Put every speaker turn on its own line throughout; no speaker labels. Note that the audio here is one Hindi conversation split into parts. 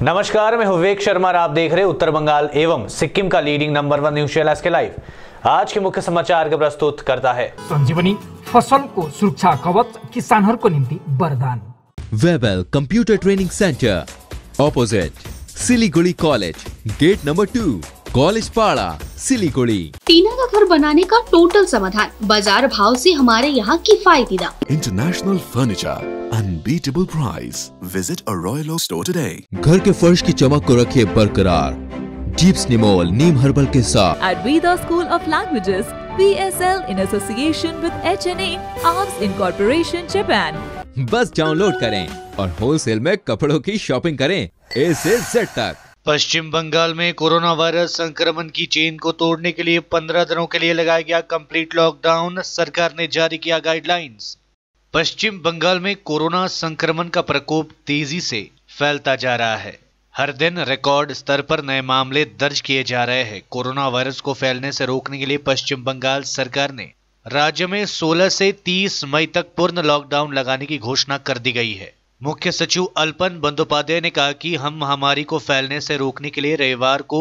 नमस्कार, मैं विवेक शर्मा और आप देख रहे हैं उत्तर बंगाल एवं सिक्किम का leading number 1 news channel SK live. आज के मुख्य समाचार को प्रस्तुत करता है
संजीवनी फसल को सुरक्षा कवच किसानहरूको निम्ति वरदान।
वेबल computer training centre opposite Siliguri college, gate number 2, college Para, Siliguri.
टीना का घर बनाने का टोटल समाधान, बाजार भाव से हमारे यहाँ किफायती दाम।
International furniture, unbeatable price. Visit a Royal Oak store today.
घर के फर्श की चमक को रखिए बरकरार जीप्स निमोल नीम हर्बल के साथ।
At Veda School of Languages, VSL in association with HNA, Arms Incorporation, Japan।
बस डाउनलोड करें और होलसेल में कपड़ों की शॉपिंग करें A से Z तक।
पश्चिम बंगाल में कोरोना वायरस संक्रमण की चेन को तोड़ने के लिए 15 दिनों के लिए लगाया गया कंप्लीट लॉकडाउन। सरकार ने जारी किया गाइडलाइंस। पश्चिम बंगाल में कोरोना संक्रमण का प्रकोप तेजी से फैलता जा रहा है। हर दिन रिकॉर्ड स्तर पर नए मामले दर्ज किए जा रहे हैं। कोरोना वायरस को फैलने से रोकने के लिए पश्चिम बंगाल सरकार ने राज्य में 16 से 30 मई तक पूर्ण लॉकडाउन लगाने की घोषणा कर दी गई है। मुख्य सचिव अल्पन बंदोपाध्याय ने कहा कि हम महामारी को फैलने से रोकने के लिए रविवार को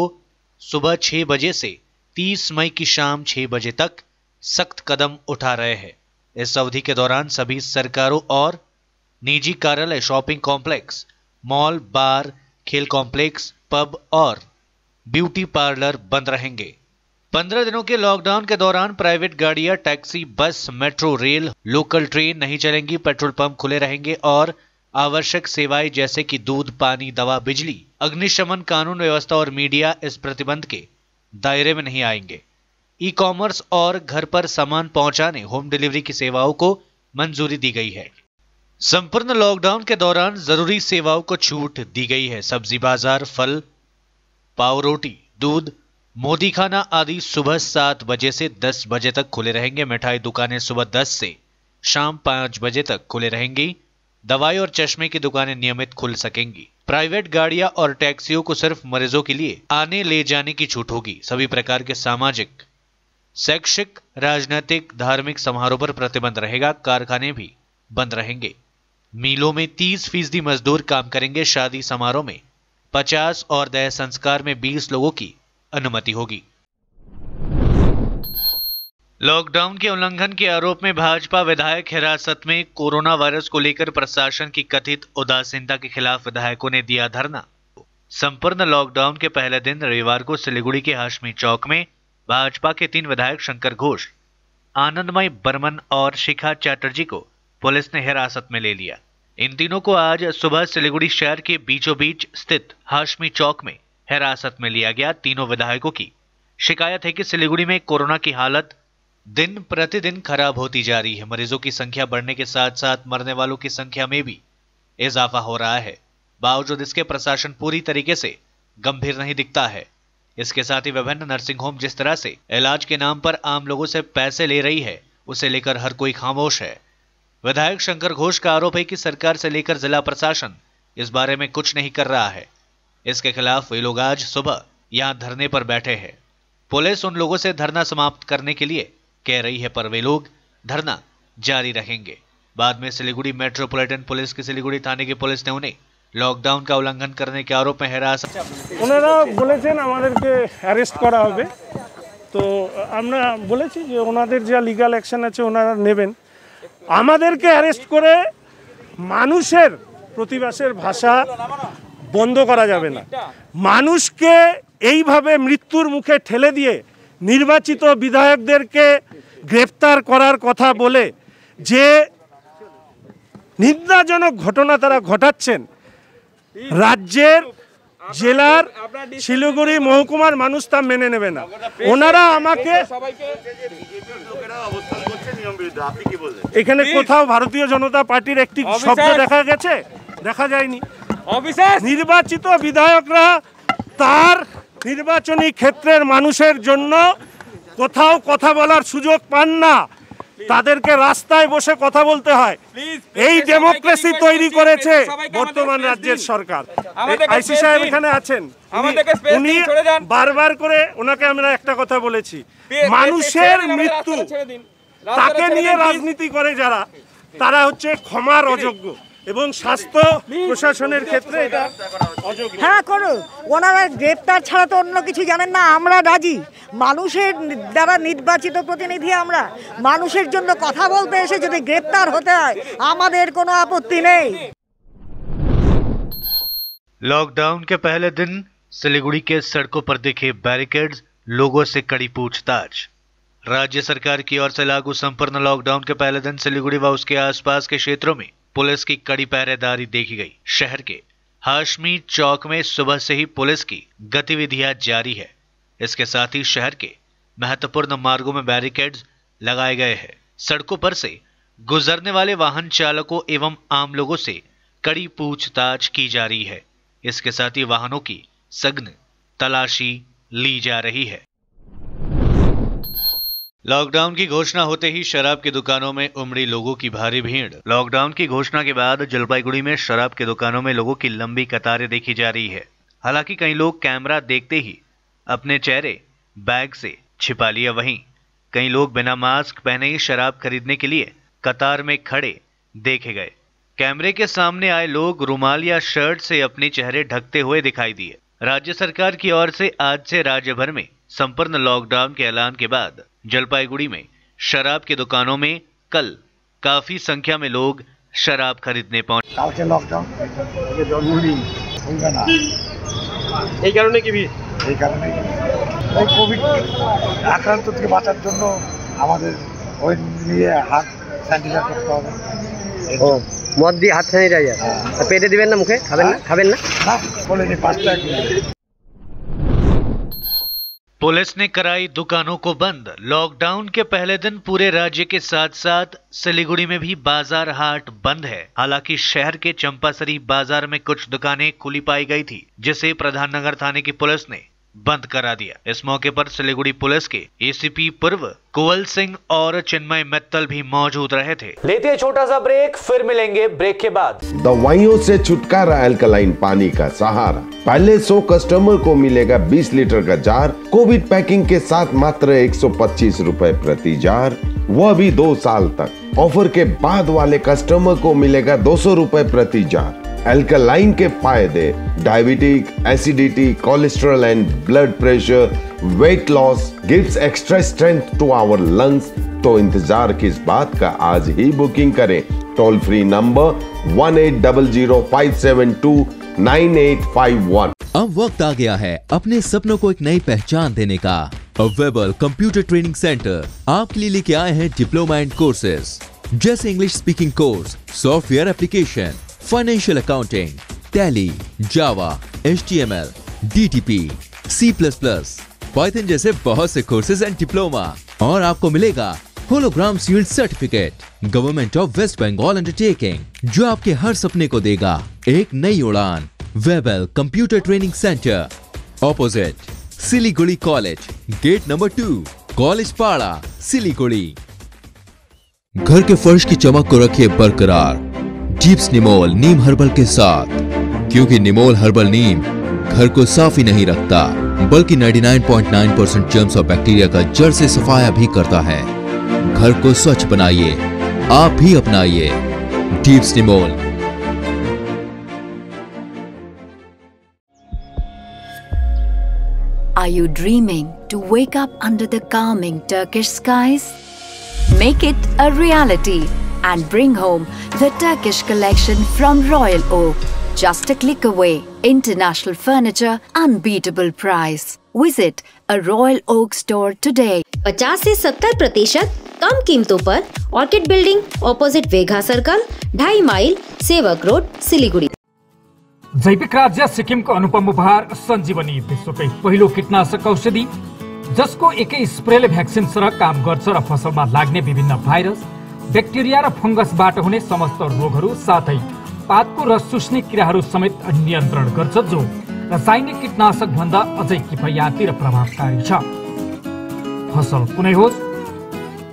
सुबह 6 बजे से 30 मई की शाम 6 बजे तक सख्त कदम उठा रहे हैं। इस अवधि के दौरान सभी सरकारों और निजी कार्यालय, शॉपिंग कॉम्प्लेक्स, मॉल, बार, खेल कॉम्प्लेक्स, पब और ब्यूटी पार्लर बंद रहेंगे। 15 दिनों के लॉकडाउन के दौरान प्राइवेट गाड़ियां, टैक्सी, बस, मेट्रो, रेल, लोकल ट्रेन नहीं चलेंगी। पेट्रोल पंप खुले रहेंगे और आवश्यक सेवाएं जैसे कि दूध, पानी, दवा, बिजली, अग्निशमन, कानून व्यवस्था और मीडिया इस प्रतिबंध के दायरे में नहीं आएंगे। ई कॉमर्स और घर पर सामान पहुंचाने, होम डिलीवरी की सेवाओं को मंजूरी दी गई है। संपूर्ण लॉकडाउन के दौरान जरूरी सेवाओं को छूट दी गई है। सब्जी बाजार, फल, पाव रोटी, दूध, मोदी खाना आदि सुबह 7 बजे से 10 बजे तक खुले रहेंगे। मिठाई दुकानें सुबह 10 से शाम 5 बजे तक खुले रहेंगी। दवाई और चश्मे की दुकानें नियमित खुल सकेंगी। प्राइवेट गाड़ियां और टैक्सियों को सिर्फ मरीजों के लिए आने ले जाने की छूट होगी। सभी प्रकार के सामाजिक, शैक्षिक, राजनीतिक, धार्मिक समारोह पर प्रतिबंध रहेगा। कारखाने भी बंद रहेंगे। मिलों में 30% मजदूर काम करेंगे। शादी समारोह में 50 और दह संस्कार में 20 लोगों की अनुमति होगी। लॉकडाउन के उल्लंघन के आरोप में भाजपा विधायक हिरासत में। कोरोना वायरस को लेकर प्रशासन की कथित उदासीनता के खिलाफ विधायकों ने दिया धरना। संपूर्ण लॉकडाउन के पहले दिन रविवार को सिलीगुड़ी के हाशमी चौक में भाजपा के 3 विधायक शंकर घोष, आनंदमय बर्मन और शिखा चैटर्जी को पुलिस ने हिरासत में ले लिया। इन तीनों को आज सुबह सिलीगुड़ी शहर के बीचों बीच स्थित हाशमी चौक में हिरासत में लिया गया। तीनों विधायकों की शिकायत है कि सिलीगुड़ी में कोरोना की हालत दिन प्रतिदिन खराब होती जा रही है। मरीजों की संख्या बढ़ने के साथ साथ मरने वालों की संख्या में भी इजाफा हो रहा है। बावजूद इसके प्रशासन पूरी तरीके से गंभीर नहीं दिखता है। इसके साथ ही विभिन्न नर्सिंग होम जिस तरह से इलाज के नाम पर आम लोगों से पैसे ले रही है, उसे लेकर हर कोई खामोश है। विधायक शंकर घोष का आरोप है कि सरकार से लेकर जिला प्रशासन इस बारे में कुछ नहीं कर रहा है। इसके खिलाफ वे लोग आज सुबह यहां धरने पर बैठे हैं। पुलिस उन लोगों से धरना समाप्त करने के लिए कह रही है, पर वे लोग धरना जारी रखेंगे। बाद में सिलीगुड़ी मेट्रोपॉलिटन पुलिस की सिलीगुड़ी थाने की पुलिस ने उन्हें लॉकडाउन का उल्लंघन करने के आरोप में हिरासत।
ওনারা বলেছেন আমাদেরকে অ্যারেস্ট করা হবে, তো আমরা বলেছি যে ওনাদের যা লিগ্যাল অ্যাকশন আছে ওনারা নেবেন। আমাদেরকে অ্যারেস্ট করে মানুষের প্রতিবাসের ভাষা বন্ধ করা যাবে না। মানুষকে এইভাবে মৃত্যুর মুখে ঠেলে দিয়ে নির্বাচিত বিধায়কদেরকে গ্রেফতার করার কথা বলে যে নিন্দাজনক ঘটনা তারা ঘটাচ্ছেন, রাজ্যের জেলার শিলিগুড়ি মহকুমার মানুষ তা মেনে নেবে না। ওনারা আমাকে এখানে কোথাও ভারতীয় জনতা পার্টির একটি শব্দ দেখা গেছে? দেখা যায়নি। নির্বাচিত বিধায়করা তার নির্বাচনী ক্ষেত্রের মানুষের জন্য কোথাও কথা বলার সুযোগ পান না। তাদেরকে রাস্তায় বসে কথা বলতে হয়। এই ডেমোক্রেসি তৈরি করেছে বর্তমান রাজ্যের সরকার। আইসি সাহেব এখানে আছেন, উনি বারবার করে ওনাকে আমরা একটা কথা বলেছি, মানুষের মৃত্যু তাকে নিয়ে রাজনীতি করে যারা, তারা হচ্ছে ক্ষমার অযোগ্য। এবং স্বাস্থ্য প্রশাসনের ক্ষেত্রে এটা অযোগ্য।
হ্যাঁ করুন, ওনারা গ্রেপ্তার ছাড়া তো অন্য কিছু জানেন না। আমরা রাজি, মানুষের দ্বারা নির্বাচিত প্রতিনিধি, আমরা মানুষের জন্য কথা বলতে এসে যদি গ্রেপ্তার হতে হয় আমাদের কোনো আপত্তি নেই।
लॉकडाउन के पहले दिन सिलीगुड़ी के सड़कों पर दिखे बैरिकेड्स, लोगों से कड़ी पूछताछ। राज्य सरकार की ओर से लागू संपूर्ण लॉकडाउन के पहले दिन सिलीगुड़ी व उसके आसपास के क्षेत्रों में पुलिस की कड़ी पहरेदारी देखी गई। शहर के हाशमी चौक में सुबह से ही पुलिस की गतिविधियां जारी है। इसके साथ ही शहर के महत्वपूर्ण मार्गों में बैरिकेड्स लगाए गए हैं। सड़कों पर से गुजरने वाले वाहन चालकों एवं आम लोगों से कड़ी पूछताछ की जा रही है। इसके साथ ही वाहनों की सघन तलाशी ली जा रही है। लॉकडाउन की घोषणा होते ही शराब की दुकानों में उमड़ी लोगों की भारी भीड़। लॉकडाउन की घोषणा के बाद जलपाईगुड़ी में शराब की दुकानों में लोगों की लंबी कतारें देखी जा रही है। हालांकि कई लोग कैमरा देखते ही अपने चेहरे बैग से छिपा लिया, वहीं कई लोग बिना मास्क पहने ही शराब खरीदने के लिए कतार में खड़े देखे गए। कैमरे के सामने आए लोग रुमाल या शर्ट से अपने चेहरे ढकते हुए दिखाई दिए। राज्य सरकार की ओर से आज से राज्य भर में संपूर्ण लॉकडाउन के ऐलान के बाद जलपाईगुड़ी में शराब की दुकानों में कल काफी संख्या में लोग शराब खरीदने पहुंचे।
কোভিড আক্রান্ত থেকে বাঁচার জন্য আমাদের ওই নিয়ে হাত স্যানিটাইজার করতে হবে। ও মদ দিয়ে হাত স্যানিটাইজার পেটে দিবেন না, মুখে খাবেন না? খাবেন না, বলেনি 5 টাকা।
पुलिस ने कराई दुकानों को बंद। लॉकडाउन के पहले दिन पूरे राज्य के साथ साथ सिलीगुड़ी में भी बाजार हाट बंद है। हालांकि शहर के चंपासरी बाजार में कुछ दुकानें खुली पाई गई थी, जिसे प्रधान नगर थाने की पुलिस ने बंद करा दिया। इस मौके पर सिलीगुड़ी पुलिस के एसीपी पूर्व कुंवल सिंह और चिन्मय मित्तल भी मौजूद रहे थे। लेते हैं छोटा सा ब्रेक, फिर मिलेंगे ब्रेक के बाद।
दवाइयों से छुटकारा, अल्कलाइन पानी का सहारा। पहले 100 कस्टमर को मिलेगा 20 लीटर का जार, कोविड पैकिंग के साथ मात्र 125 रुपए प्रति जार, वह भी 2 साल तक। ऑफर के बाद वाले कस्टमर को मिलेगा 200 रुपए प्रति जार। अल्कलाइन के फायदे: diabetic, acidity, cholesterol and blood pressure, weight loss, gives extra strength to our lungs. तो इंतजार किस बात का, आज ही बुकिंग करें। Toll free number 180057299851।
अब वक्त आ गया है अपने सपनों को एक नई पहचान देने का। वेबल कंप्यूटर ट्रेनिंग सेंटर आपके लिए लेके आए हैं डिप्लोमा एंड कोर्सेज जैसे English speaking course, software application, financial accounting, Tally, Java, HTML, DTP, C++, Python जैसे बहुत से कोर्सेज एंड डिप्लोमा। और आपको मिलेगा hologram sealed certificate government of West Bengal undertaking, जो आपके हर सपने को देगा एक नई उड़ान। वेबल computer training centre, opposite Siliguri college, gate number 2, college Para, Siliguri. घर के फर्श की चमक को रखिए बरकरार जीप्स निमोल नीम हर्बल के साथ, क्योंकि निमोल हर्बल नीम घर को साफ ही नहीं रखता बल्कि 99.9% जर्म्स और बैक्टीरिया का जड़ से सफाया भी करता है। घर को स्वच्छ बनाइए, आप भी अपनाइए jeeps Nimol.
Are you dreaming to wake up under the calming Turkish skies? Make it a reality and bring home the Turkish collection from Royal Oak. Just a click away. International furniture, unbeatable price. Visit a Royal Oak store today.
50 से 70% कम कीमतों पर Orchid building, opposite Vega circle, 2.5 mile, Sevoke road, Siliguri.
जैविक राज्य सिक्किमको अनुपम उपहार सञ्जीवनी, विश्वकै पहिलो कीटनाशक औषधि जसको एकै स्प्रेले भ्याक्सिन सरह काम गर्छ र फसलमा लाग्ने विभिन्न भाइरस, ब्याक्टेरिया र फंगसबाट हुने समस्त रोगहरू साथै पातको रस चुस्ने किराहरू समेत नियन्त्रण गर्छ, जो रासायनिक कीटनाशक भन्दा अझै किफायती र प्रभावकारी छ। फसल कुनै होस्,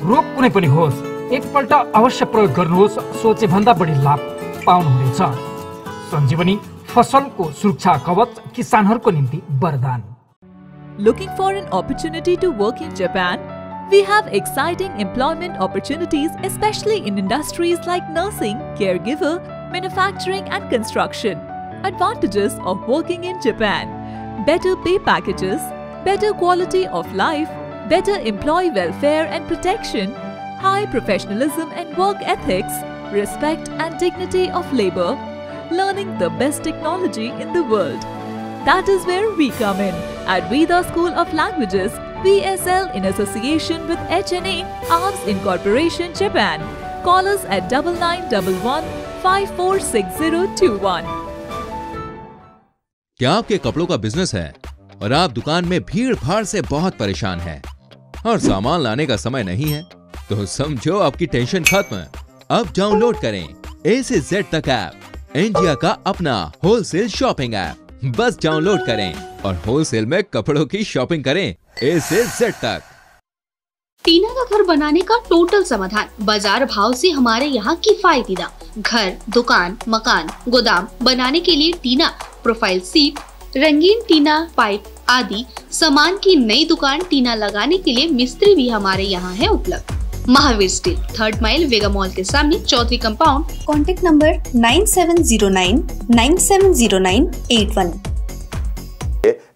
रोग कुनै पनि होस्, एकपल्ट अवश्य प्रयोग गर्नुहोस्, सोचे भन्दा बढी लाभ पाउनुहुनेछ। सञ्जीवनी फसलको सुरक्षा कवच, किसानहरूको निम्ति वरदान।
Looking for an opportunity to work in Japan? We have exciting employment opportunities, especially in industries like nursing, caregiver, manufacturing and construction. Advantages of working in Japan: better pay packages, better quality of life, better employee welfare and protection, high professionalism and work ethics, respect and dignity of labor, learning the best technology in the world. That is where we come in at Veda School of Languages, VSL, in association with HNA, Arms Incorporation, Japan. Call us at 9911 546021.
क्या आपके कपड़ों का बिजनेस है और आप दुकान में भीड़ भाड़ से बहुत परेशान हैं और सामान लाने का समय नहीं है? तो समझो आपकी टेंशन खत्म। अब डाउनलोड करें A से Z तक ऐप, इंडिया का अपना होलसेल शॉपिंग ऐप। बस डाउनलोड करें और होलसेल में कपड़ों की शॉपिंग करें A से Z तक।
टीना का घर बनाने का टोटल समाधान, बाजार भाव से हमारे यहाँ किफायती दाम। घर, दुकान, मकान, गोदाम बनाने के लिए टीना, प्रोफाइल सीट, रंगीन टीना, पाइप आदि सामान की नई दुकान टीना लगाने के लिए मिस्त्री भी हमारे यहाँ है उपलब्ध। Mahavir steel, 3rd mile, Vega mall के सामने, Chowdhury compound.
Contact number 9709 970981।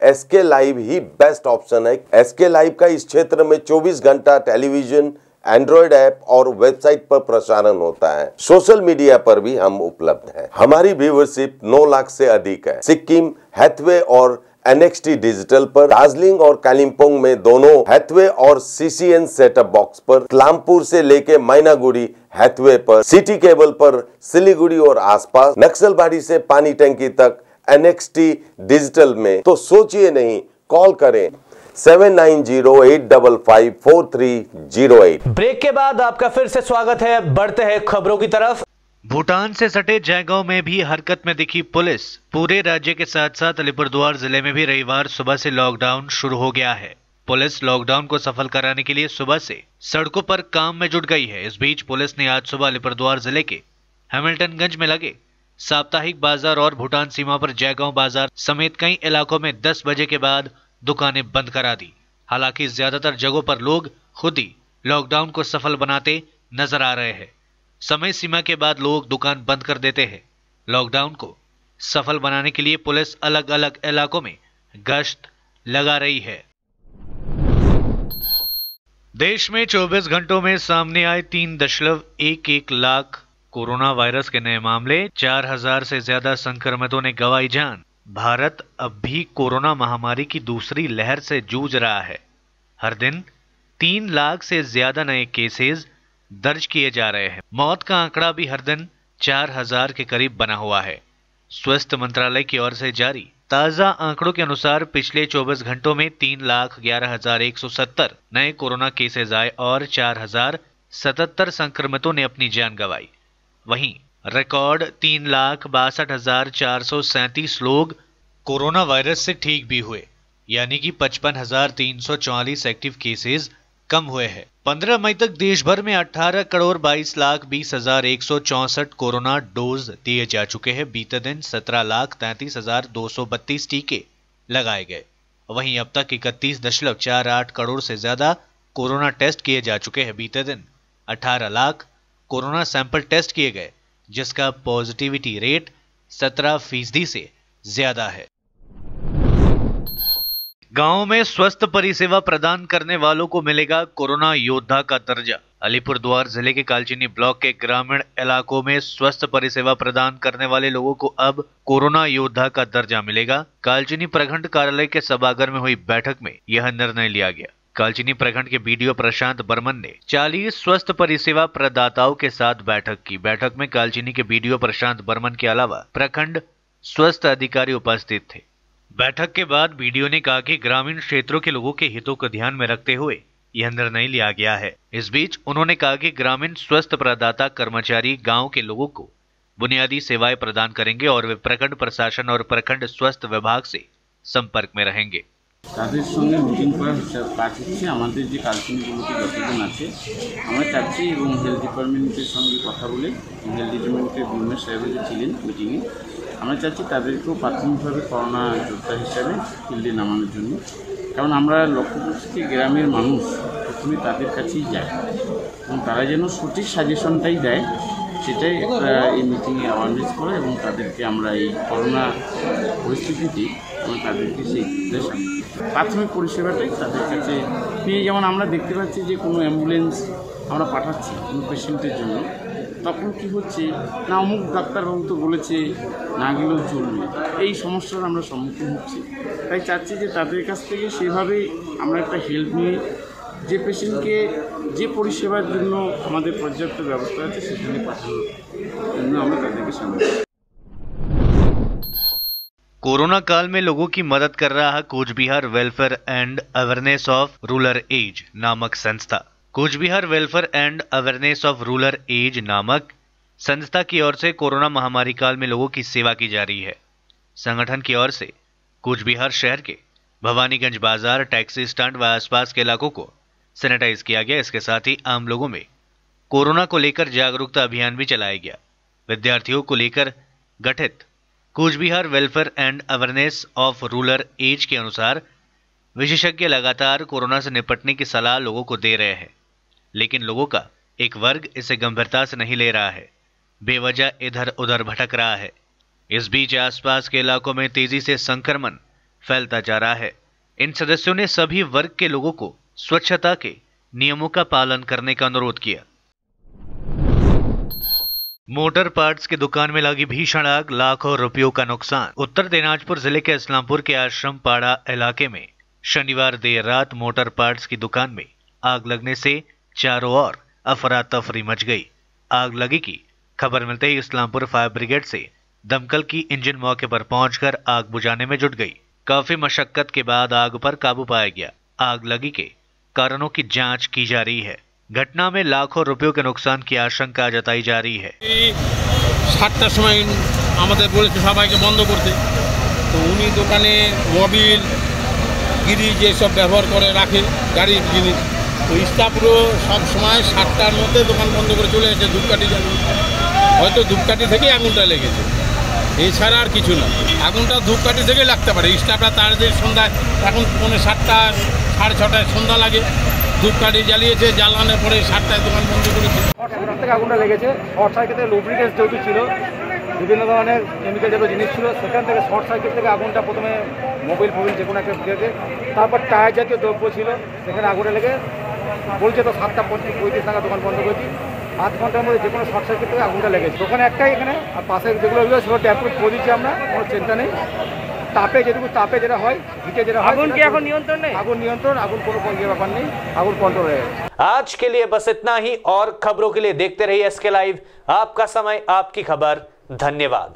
SK live ही बेस्ट ऑप्शन है। SK लाइव का इस क्षेत्र में 24 घंटा टेलीविजन, एंड्रॉइड ऐप और वेबसाइट पर प्रसारण होता है। सोशल मीडिया पर भी हम उपलब्ध हैं। हमारी व्यूवरशिप 9 लाख से अधिक है। सिक्किम, हैथवे और NXT डिजिटल पर, दार्जिलिंग और कालिम्पोंग में दोनों हैथवे और CCN सेटअप बॉक्स पर, क्लामपुर से लेके मैनागुड़ी हैथवे पर, सिटी केबल पर, सिलीगुड़ी और आसपास, नक्सलबाड़ी से पानी टंकी तक NXT डिजिटल में। तो सोचिए नहीं, कॉल करें 7908554308।
ब्रेक के बाद आपका फिर से स्वागत है। बढ़ते हैं खबरों की तरफ।
भूटान से सटे जयगांव में भी हरकत में दिखी पुलिस। पूरे राज्य के साथ साथ अलीपुरद्वार जिले में भी रविवार सुबह से लॉकडाउन शुरू हो गया है। पुलिस लॉकडाउन को सफल कराने के लिए सुबह से सड़कों पर काम में जुट गई है। इस बीच पुलिस ने आज सुबह अलीपुरद्वार जिले के हैमिल्टनगंज में लगे साप्ताहिक बाजार और भूटान सीमा पर जयगांव बाजार समेत कई इलाकों में 10 बजे के बाद दुकानें बंद करा दी। हालांकि ज्यादातर जगहों पर लोग खुद ही लॉकडाउन को सफल बनाते नजर आ रहे हैं। समय सीमा के बाद लोग दुकान बंद कर देते हैं। लॉकडाउन को सफल बनाने के लिए पुलिस अलग अलग इलाकों में गश्त लगा रही है। देश में 24 घंटों में सामने आए 3.11 लाख कोरोना वायरस के नए मामले, 4000 से ज्यादा संक्रमितों ने गंवाई जान। भारत अब भी कोरोना महामारी की दूसरी लहर से जूझ रहा है। हर दिन 3 लाख से ज्यादा नए केसेस दर्ज किए जा रहे हैं। मौत का आंकड़ा भी हर दिन 4000 के करीब बना हुआ है। स्वास्थ्य मंत्रालय की ओर से जारी ताजा आंकड़ों के अनुसार पिछले 24 घंटों में 3,11,170 नए कोरोना केसेस आए और 4077 संक्रमितों ने अपनी जान गंवाई। वहीं रिकॉर्ड 3,62,437 लोग कोरोना वायरस से ठीक भी हुए, यानी कि 55,344 एक्टिव केसेस कम हुए हैं। 15 मई तक देश भर में 18,22,20,164 कोरोना डोज दिए जा चुके हैं। बीते दिन 17,33,232 टीके लगाए गए। वहीं अब तक 31.48 करोड़ से ज्यादा कोरोना टेस्ट किए जा चुके हैं। बीते दिन 18 लाख कोरोना सैंपल टेस्ट किए गए, जिसका पॉजिटिविटी रेट 17% से ज्यादा है। गांव में स्वस्थ परिसेवा प्रदान करने वालों को मिलेगा कोरोना योद्धा का दर्जा। अलीपुरद्वार जिले के कालचिनी ब्लॉक के ग्रामीण इलाकों में स्वस्थ परिसेवा प्रदान करने वाले लोगों को अब कोरोना योद्धा का दर्जा मिलेगा। कालचिनी प्रखंड कार्यालय के सभागार में हुई बैठक में यह निर्णय लिया गया। कालचिनी प्रखंड के BDO प्रशांत बर्मन ने 40 स्वस्थ परिसेवा प्रदाताओं के साथ बैठक की। बैठक में कालचिनी के BDO प्रशांत बर्मन के अलावा प्रखंड स्वास्थ्य अधिकारी उपस्थित थे। बैठक के बाद BDO ने कहा कि ग्रामीण क्षेत्रों के लोगों के हितों को ध्यान में रखते हुए यह निर्णय लिया गया है। इस बीच उन्होंने कहा कि ग्रामीण स्वास्थ्य प्रदाता कर्मचारी गांव के लोगों को बुनियादी सेवाएं प्रदान करेंगे और वे प्रखंड प्रशासन और प्रखंड स्वास्थ्य विभाग से संपर्क में रहेंगे।
তাদের সঙ্গে মিটিং করার কাজ হচ্ছে। আমাদের যে কালচিনিগুলোতে যতজন আছে আমরা চাচ্ছি এবং হেলথ ডিপার্টমেন্টের সঙ্গে কথা বলে হেলথ ডিপার্টমেন্টের বিমল সাহেব যে ছিলেন মিটিংয়ে আমরা চাচ্ছি তাদেরকেও প্রাথমিকভাবে করোনা যোদ্ধা হিসাবে ফিল্ডে নামানোর জন্য। কারণ আমরা লক্ষ্য করছি যে গ্রামের মানুষ প্রথমে তাদের কাছেই যায় এবং তারা যেন সঠিক সাজেশনটাই দেয় সেটাই এই মিটিংয়ে অ্যাওয়ারনেস করা এবং তাদেরকে আমরা এই করোনা পরিস্থিতিতে আমরা তাদেরকে সেই নির্দেশ প্রাথমিক পরিষেবাটাই তাদের কাছে নিয়ে, যেমন আমরা দেখতে পাচ্ছি যে কোনো অ্যাম্বুলেন্স আমরা পাঠাচ্ছি কোনো পেশেন্টের জন্য, তখন কি হচ্ছে না অমুক ডাক্তারবাবু তো বলেছে না গেলেও চলবে, এই সমস্যার আমরা সম্মুখীন হচ্ছি। তাই চাচ্ছি যে তাদের কাছ থেকে সেভাবেই আমরা একটা হেল্প নিয়ে যে পেশেন্টকে যে পরিষেবার জন্য আমাদের পর্যাপ্ত ব্যবস্থা আছে সেখানে পাঠানোর জন্য আমরা তাদেরকে সামনে।
कोरोना काल में लोगों की मदद कर रहा है Cooch Behar welfare and awareness of rural age नामक संस्था। Cooch Behar welfare and awareness of rural age नामक संस्था की ओर से कोरोना महामारी काल में लोगों की सेवा की जा रही है। संगठन की ओर से कूच बिहार शहर के भवानीगंज बाजार, टैक्सी स्टैंड व आसपास के इलाकों को सैनिटाइज किया गया। इसके साथ ही आम लोगों में कोरोना को लेकर जागरूकता अभियान भी चलाया गया। विद्यार्थियों को लेकर गठित Cooch Behar welfare and awareness of rural age के अनुसार विशेषज्ञ लगातार कोरोना से निपटने की सलाह लोगों को दे रहे हैं, लेकिन लोगों का एक वर्ग इसे गंभीरता से नहीं ले रहा है, बेवजह इधर उधर भटक रहा है। इस बीच आसपास के इलाकों में तेजी से संक्रमण फैलता जा रहा है। इन सदस्यों ने सभी वर्ग के लोगों को स्वच्छता के नियमों का पालन करने का अनुरोध किया। मोटर पार्ट्स की दुकान में लगी भीषण आग, लाखों रुपयों का नुकसान। उत्तर दिनाजपुर जिले के इस्लामपुर के आश्रम पाड़ा इलाके में शनिवार देर रात मोटर पार्ट्स की दुकान में आग लगने से चारों ओर अफरा तफरी मच गई। आग लगी की खबर मिलते ही इस्लामपुर फायर ब्रिगेड से दमकल की इंजन मौके पर पहुंचकर आग बुझाने में जुट गई। काफी मशक्कत के बाद आग पर काबू पाया गया। आग लगी के कारणों की जांच की जा रही है। घटना में लाखों रुपयों के नुकसान की आशंका जताई जा रही है।
7টার সময় আমাদের বলেছে সবাইকে বন্ধ করতে, তো উনি দোকানে মোবিল গিরি যেসব ব্যবহার করে রাখে গাড়ির জিনিস, তো স্টাফগুলো সব সময় 7টার মধ্যে দোকান বন্ধ করে চলে এসেছে ধূপকাঠি জ্বালিয়ে। হয়তো ধূপকাঠি থেকেই আগুনটা লেগেছে, এছাড়া আর কিছু না। আগুনটা ধূপকাঠি থেকে লাগতে পারে। স্টাফরা তার যে সন্ধ্যায় এখন 7:45 6:30 সন্ধ্যা লাগে, ধূপকাঠি জ্বালিয়েছে, জ্বালানোর পরে 7টায় দোকান বন্ধ করেছে।
শর্ট সার্কিট থেকে আগুনটা লেগেছে। শর্ট সার্কিটে লুব্রিকেন্টস যেহেতু ছিল, বিভিন্ন ধরনের কেমিক্যাল জাতীয় জিনিস ছিল, সেখান থেকে শর্ট সার্কিট থেকে আগুনটা প্রথমে মোবাইল ফোবিল যে কোনো একটা দিকে, তারপর টায়ার জাতীয় দ্রব্য ছিল, সেখানে আগুনে লেগে বলছে তো 7:35 নাগাদ দোকান বন্ধ করেছি। 8 ঘন্টার মধ্যে যে কোনো শর্ট সার্কিট থেকে আগুনটা লেগেছে। দোকান একটাই এখানে, আর পাশে যেগুলো ছিল ট্যাপগুলো করে দিচ্ছি আমরা, কোনো চিন্তা নেই। তাপে যেটুকু তাপে যেটা হয়, হিটে যেটা হয়, আগুন কি এখন নিয়ন্ত্রণ নেই? আগুন নিয়ন্ত্রণ, আগুন কোনো ব্যাপার নেই, আগুন কন্ট্রোল হয়ে গেছে।
आज के लिए बस इतना ही, और खबरों के लिए देखते रहिए SK लाइव, आपका समय आपकी खबर। धन्यवाद।